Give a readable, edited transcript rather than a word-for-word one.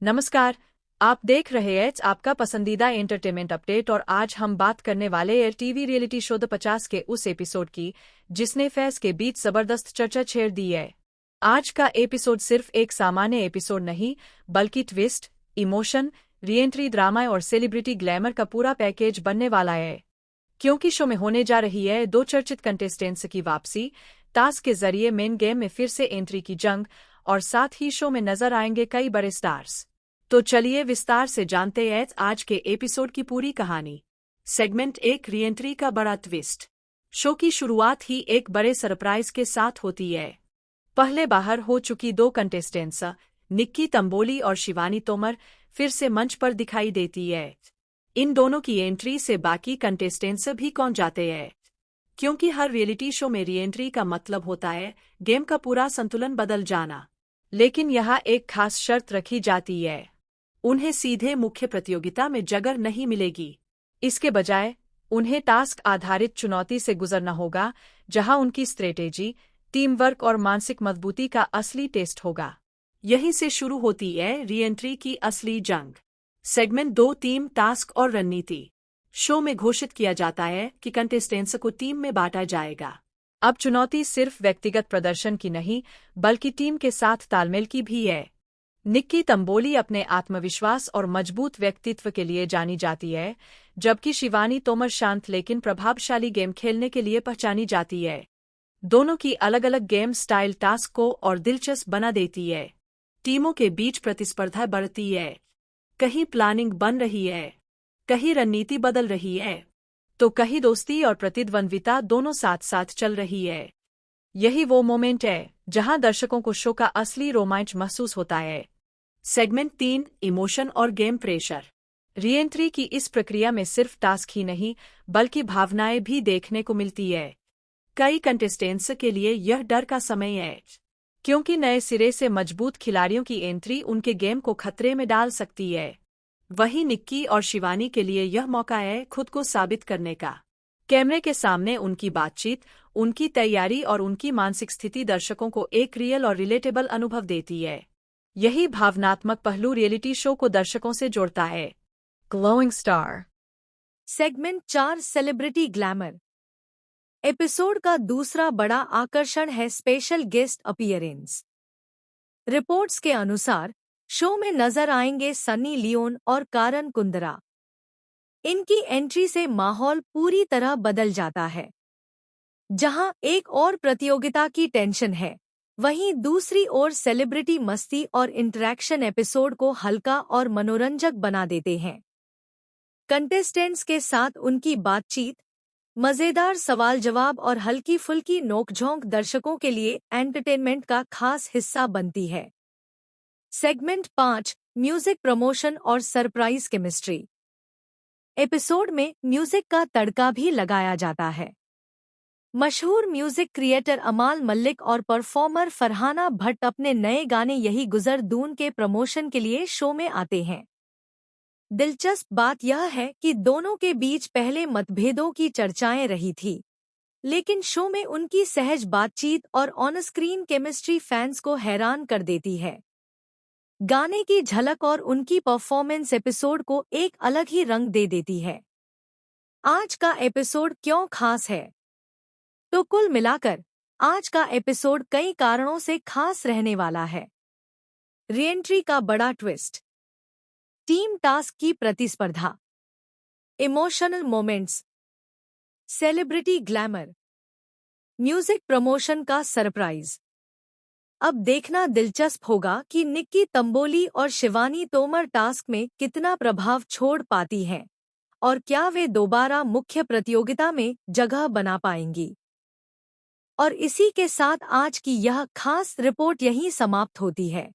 नमस्कार। आप देख रहे हैं आपका पसंदीदा एंटरटेनमेंट अपडेट और आज हम बात करने वाले हैं टीवी रियलिटी शो द 50 के उस एपिसोड की जिसने फैंस के बीच जबरदस्त चर्चा छेड़ दी है। आज का एपिसोड सिर्फ एक सामान्य एपिसोड नहीं बल्कि ट्विस्ट, इमोशन, रीएंट्री, ड्रामा और सेलिब्रिटी ग्लैमर का पूरा पैकेज बनने वाला है। क्योंकि शो में होने जा रही है दो चर्चित कंटेस्टेंट्स की वापसी, टास्क के जरिए मेन गेम में फिर से एंट्री की जंग और साथ ही शो में नजर आएंगे कई बड़े स्टार्स। तो चलिए विस्तार से जानते हैं आज के एपिसोड की पूरी कहानी। सेगमेंट 1, रीएंट्री का बड़ा ट्विस्ट। शो की शुरुआत ही एक बड़े सरप्राइज के साथ होती है। पहले बाहर हो चुकी दो कंटेस्टेंट्स निक्की तंबोली और शिवानी तोमर फिर से मंच पर दिखाई देती है। इन दोनों की एंट्री से बाकी कंटेस्टेंट्स भी कौन जाते हैं, क्योंकि हर रियलिटी शो में रीएंट्री का मतलब होता है गेम का पूरा संतुलन बदल जाना। लेकिन यहाँ एक खास शर्त रखी जाती है, उन्हें सीधे मुख्य प्रतियोगिता में जगह नहीं मिलेगी। इसके बजाय उन्हें टास्क आधारित चुनौती से गुजरना होगा, जहां उनकी स्ट्रेटेजी, टीम वर्क और मानसिक मजबूती का असली टेस्ट होगा। यहीं से शुरू होती है रीएंट्री की असली जंग। सेगमेंट 2, टीम, टास्क और रणनीति। शो में घोषित किया जाता है कि कंटेस्टेंट्स को टीम में बांटा जाएगा। अब चुनौती सिर्फ व्यक्तिगत प्रदर्शन की नहीं बल्कि टीम के साथ तालमेल की भी है। निक्की तंबोली अपने आत्मविश्वास और मजबूत व्यक्तित्व के लिए जानी जाती है, जबकि शिवानी तोमर शांत लेकिन प्रभावशाली गेम खेलने के लिए पहचानी जाती है। दोनों की अलग अलग गेम स्टाइल टास्क को और दिलचस्प बना देती है। टीमों के बीच प्रतिस्पर्धा बढ़ती है, कहीं प्लानिंग बन रही है, कहीं रणनीति बदल रही है, तो कहीं दोस्ती और प्रतिद्वंद्विता दोनों साथ साथ चल रही है। यही वो मोमेंट है जहां दर्शकों को शो का असली रोमांच महसूस होता है। सेगमेंट 3, इमोशन और गेम प्रेशर। रीएंट्री की इस प्रक्रिया में सिर्फ टास्क ही नहीं बल्कि भावनाएं भी देखने को मिलती है। कई कंटेस्टेंट्स के लिए यह डर का समय है, क्योंकि नए सिरे से मजबूत खिलाड़ियों की एंट्री उनके गेम को खतरे में डाल सकती है। वहीं निक्की और शिवानी के लिए यह मौका है खुद को साबित करने का। कैमरे के सामने उनकी बातचीत, उनकी तैयारी और उनकी मानसिक स्थिति दर्शकों को एक रियल और रिलेटेबल अनुभव देती है। यही भावनात्मक पहलू रियलिटी शो को दर्शकों से जोड़ता है। Glowing star. Segment 4, celebrity glamour. Episode का दूसरा बड़ा आकर्षण है स्पेशल गेस्ट अपीयरेंस। रिपोर्ट्स के अनुसार शो में नजर आएंगे सनी लियोन और कारण कुंद्रा। इनकी एंट्री से माहौल पूरी तरह बदल जाता है। जहां एक और प्रतियोगिता की टेंशन है, वहीं दूसरी ओर सेलिब्रिटी मस्ती और इंटरैक्शन एपिसोड को हल्का और मनोरंजक बना देते हैं। कंटेस्टेंट्स के साथ उनकी बातचीत, मजेदार सवाल जवाब और हल्की फुल्की नोकझोंक दर्शकों के लिए एंटरटेनमेंट का खास हिस्सा बनती है। सेगमेंट 5, म्यूजिक प्रमोशन और सरप्राइज केमिस्ट्री। एपिसोड में म्यूजिक का तड़का भी लगाया जाता है। मशहूर म्यूजिक क्रिएटर अमाल मलिक और परफॉर्मर फरहाना भट्ट अपने नए गाने यही गुजर दून के प्रमोशन के लिए शो में आते हैं। दिलचस्प बात यह है कि दोनों के बीच पहले मतभेदों की चर्चाएं रही थी, लेकिन शो में उनकी सहज बातचीत और ऑन स्क्रीन केमिस्ट्री फैंस को हैरान कर देती है। गाने की झलक और उनकी परफॉर्मेंस एपिसोड को एक अलग ही रंग दे देती है। आज का एपिसोड क्यों खास है? तो कुल मिलाकर आज का एपिसोड कई कारणों से खास रहने वाला है। रीएंट्री का बड़ा ट्विस्ट, टीम टास्क की प्रतिस्पर्धा, emotional moments, celebrity glamour, music promotion का सरप्राइज। अब देखना दिलचस्प होगा कि निक्की तंबोली और शिवानी तोमर टास्क में कितना प्रभाव छोड़ पाती हैं और क्या वे दोबारा मुख्य प्रतियोगिता में जगह बना पाएंगी। और इसी के साथ आज की यह खास रिपोर्ट यहीं समाप्त होती है।